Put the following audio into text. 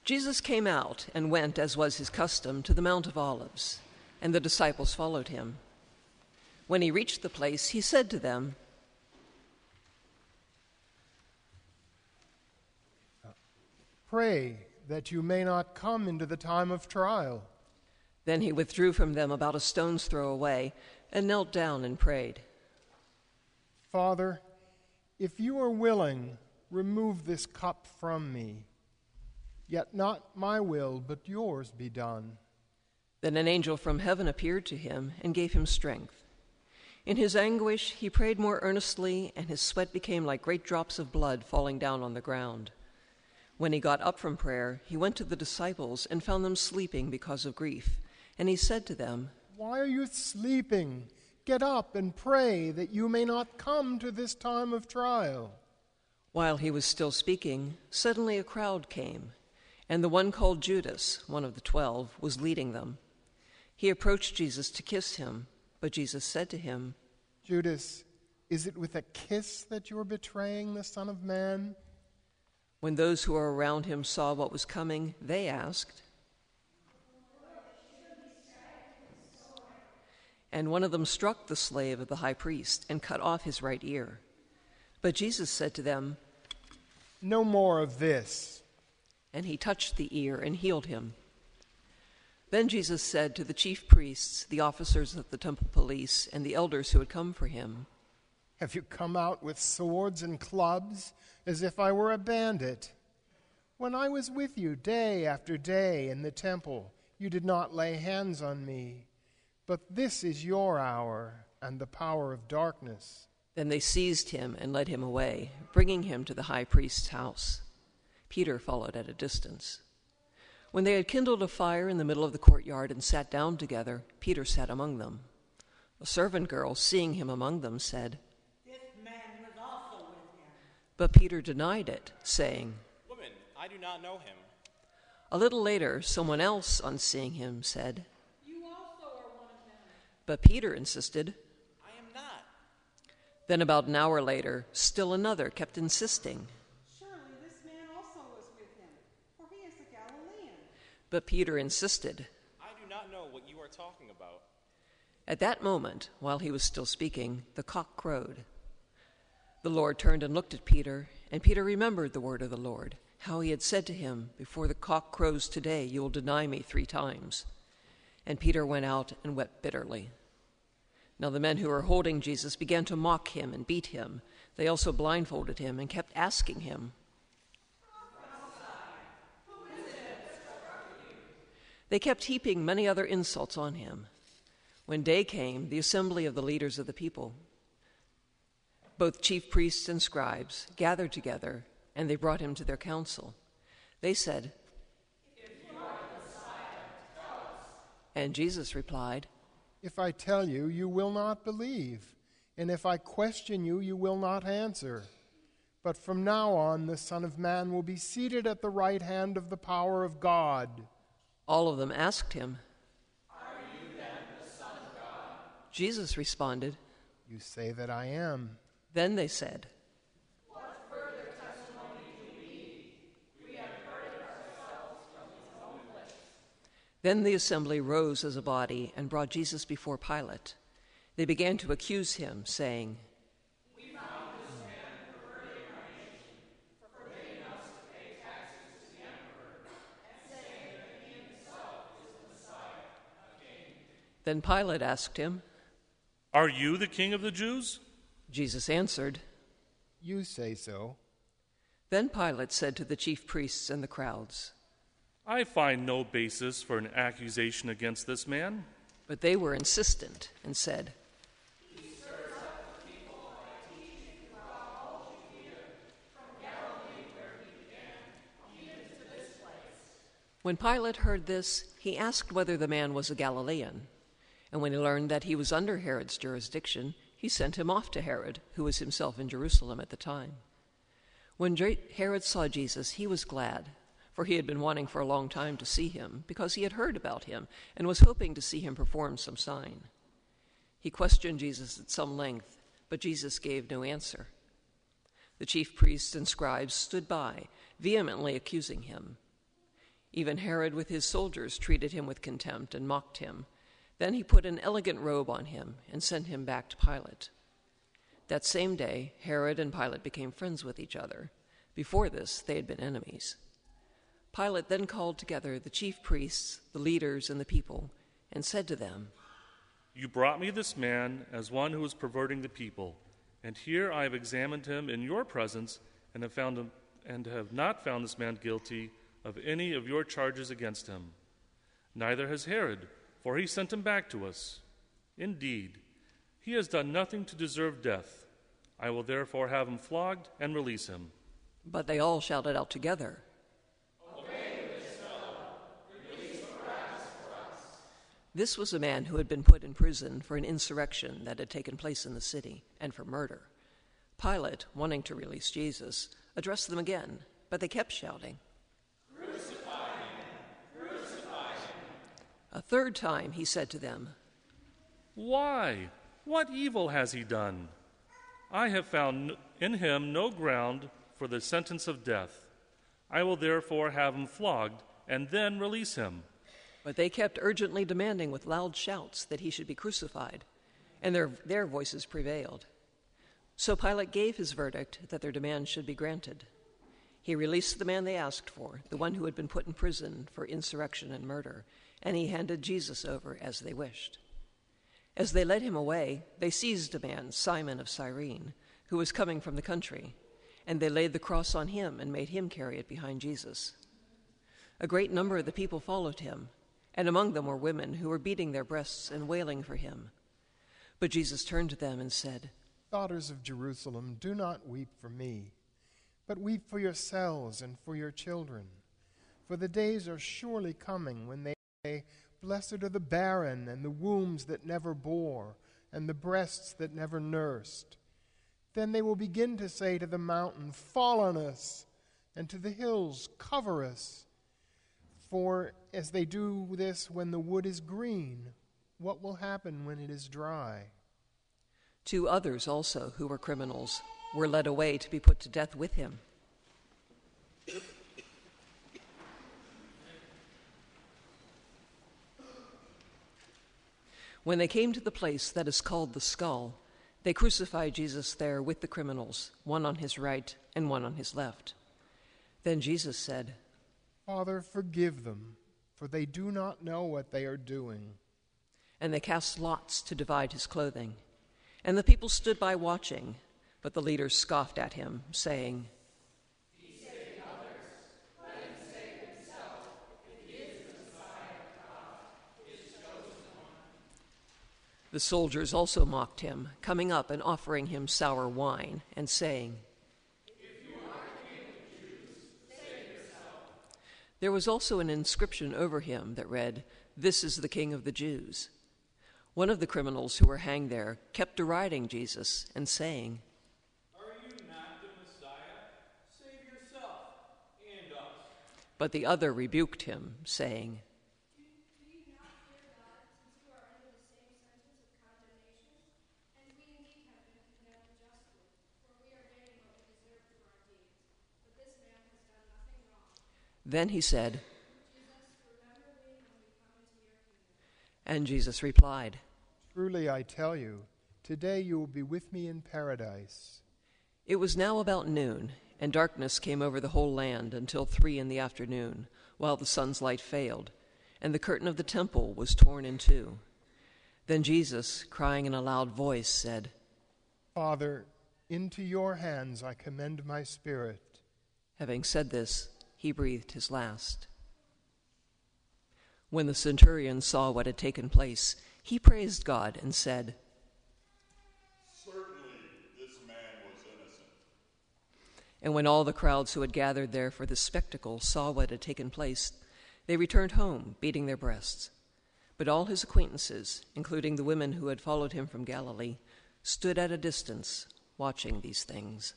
Jesus came out and went, as was his custom, to the Mount of Olives, and the disciples followed him. When he reached the place, he said to them, "Pray that you may not come into the time of trial." Then he withdrew from them about a stone's throw away and knelt down and prayed. "Father, if you are willing, remove this cup from me. Yet not my will, but yours be done." Then an angel from heaven appeared to him and gave him strength. In his anguish he prayed more earnestly, and his sweat became like great drops of blood falling down on the ground. When he got up from prayer, he went to the disciples and found them sleeping because of grief. And he said to them, "Why are you sleeping? Get up and pray that you may not come to this time of trial." While he was still speaking, suddenly a crowd came, and the one called Judas, one of the 12, was leading them. He approached Jesus to kiss him, but Jesus said to him, "Judas, is it with a kiss that you are betraying the Son of Man?" When those who were around him saw what was coming, they asked, and one of them struck the slave of the high priest and cut off his right ear. But Jesus said to them, "No more of this." And he touched the ear and healed him. Then Jesus said to the chief priests, the officers of the temple police, and the elders who had come for him, "Have you come out with swords and clubs, as if I were a bandit? When I was with you day after day in the temple, you did not lay hands on me. But this is your hour and the power of darkness." Then they seized him and led him away, bringing him to the high priest's house. Peter followed at a distance. When they had kindled a fire in the middle of the courtyard and sat down together, Peter sat among them. A servant girl, seeing him among them, said, "This man was also with him." But Peter denied it, saying, "Woman, I do not know him." A little later, someone else, on seeing him, said, "You also are one of them." But Peter insisted. I am not. Then about an hour later, still another kept insisting. "Surely this man also was with him, for he is a Galilean." But Peter insisted. I do not know what you are talking about. At that moment, while he was still speaking, the cock crowed. The Lord turned and looked at Peter, and Peter remembered the word of the Lord, how he had said to him, "Before the cock crows today, you will deny me 3 times." And Peter went out and wept bitterly. Now the men who were holding Jesus began to mock him and beat him. They also blindfolded him and kept asking him, They kept heaping many other insults on him. When day came, the assembly of the leaders of the people, both chief priests and scribes, gathered together, and they brought him to their council. They said, "If you are the Messiah, tell us." And Jesus replied, "If I tell you, you will not believe, and if I question you, you will not answer. But from now on, the Son of Man will be seated at the right hand of the power of God." All of them asked him, "Are you then the Son of God?" Jesus responded, "You say that I am." Then they said, "What further testimony do we need? We have heard it ourselves from his own lips." Then the assembly rose as a body and brought Jesus before Pilate. They began to accuse him, saying, "We found this man perverting our nation, forbidding us to pay taxes to the emperor, and saying that he himself is the Messiah, a king." Then Pilate asked him, "Are you the king of the Jews?" Jesus answered, "You say so." Then Pilate said to the chief priests and the crowds, "I find no basis for an accusation against this man." But they were insistent and said, "He stirs up the people by teaching throughout all Judea, from Galilee where he began, even to this place." When Pilate heard this, he asked whether the man was a Galilean. And when he learned that he was under Herod's jurisdiction, he sent him off to Herod, who was himself in Jerusalem at the time. When Herod saw Jesus, he was glad, for he had been wanting for a long time to see him, because he had heard about him and was hoping to see him perform some sign. He questioned Jesus at some length, but Jesus gave no answer. The chief priests and scribes stood by, vehemently accusing him. Even Herod with his soldiers treated him with contempt and mocked him. Then he put an elegant robe on him and sent him back to Pilate. That same day, Herod and Pilate became friends with each other. Before this, they had been enemies. Pilate then called together the chief priests, the leaders, and the people, and said to them, "You brought me this man as one who is perverting the people, and here I have examined him in your presence and have not found this man guilty of any of your charges against him. Neither has Herod, for he sent him back to us. Indeed, he has done nothing to deserve death. I will therefore have him flogged and release him." But they all shouted out together, "Away with this fellow! Release Barabbas for us!" This was a man who had been put in prison for an insurrection that had taken place in the city and for murder. Pilate, wanting to release Jesus, addressed them again, but they kept shouting, "Crucify him! Crucify him!" A third time he said to them, "Why? What evil has he done? I have found in him no ground for the sentence of death. I will therefore have him flogged and then release him." But they kept urgently demanding with loud shouts that he should be crucified, and their voices prevailed. So Pilate gave his verdict that their demands should be granted. He released the man they asked for, the one who had been put in prison for insurrection and murder, and he handed Jesus over as they wished. As they led him away, they seized a man, Simon of Cyrene, who was coming from the country, and they laid the cross on him and made him carry it behind Jesus. A great number of the people followed him, and among them were women who were beating their breasts and wailing for him. But Jesus turned to them and said, Daughters of Jerusalem, do not weep for me, but weep for yourselves and for your children. For the days are surely coming when they say, Blessed are the barren and the wombs that never bore and the breasts that never nursed. Then they will begin to say to the mountain, Fall on us, and to the hills, Cover us. For as they do this when the wood is green, what will happen when it is dry? 2 others also, who were criminals, were led away to be put to death with him. When they came to the place that is called the Skull, they crucified Jesus there with the criminals, one on his right and one on his left. Then Jesus said, Father, forgive them, for they do not know what they are doing. And they cast lots to divide his clothing. And the people stood by watching, but the leaders scoffed at him, saying, He saved others. Let him save himself, if he is the Messiah of God, his chosen one. The soldiers also mocked him, coming up and offering him sour wine, and saying, If you are king of the Jews, save yourself. There was also an inscription over him that read, This is the King of the Jews. One of the criminals who were hanged there kept deriding Jesus and saying, Are you not the Messiah? Save yourself and us. But the other rebuked him, saying, Do you not fear God, since you are under the same sentence of condemnation? And we indeed have been condemned justly, for we are getting what we deserve through our deeds. But this man has done nothing wrong. Then he said, Jesus, remember me when we come into your kingdom. and Jesus replied, Truly I tell you, today you will be with me in paradise. It was now about noon, and darkness came over the whole land until 3 p.m, while the sun's light failed, and the curtain of the temple was torn in two. Then Jesus, crying in a loud voice, said, Father, into your hands I commend my spirit. Having said this, he breathed his last. When the centurion saw what had taken place, he praised God and said, Certainly this man was innocent. And when all the crowds who had gathered there for the spectacle saw what had taken place, they returned home, beating their breasts. But all his acquaintances, including the women who had followed him from Galilee, stood at a distance, watching these things.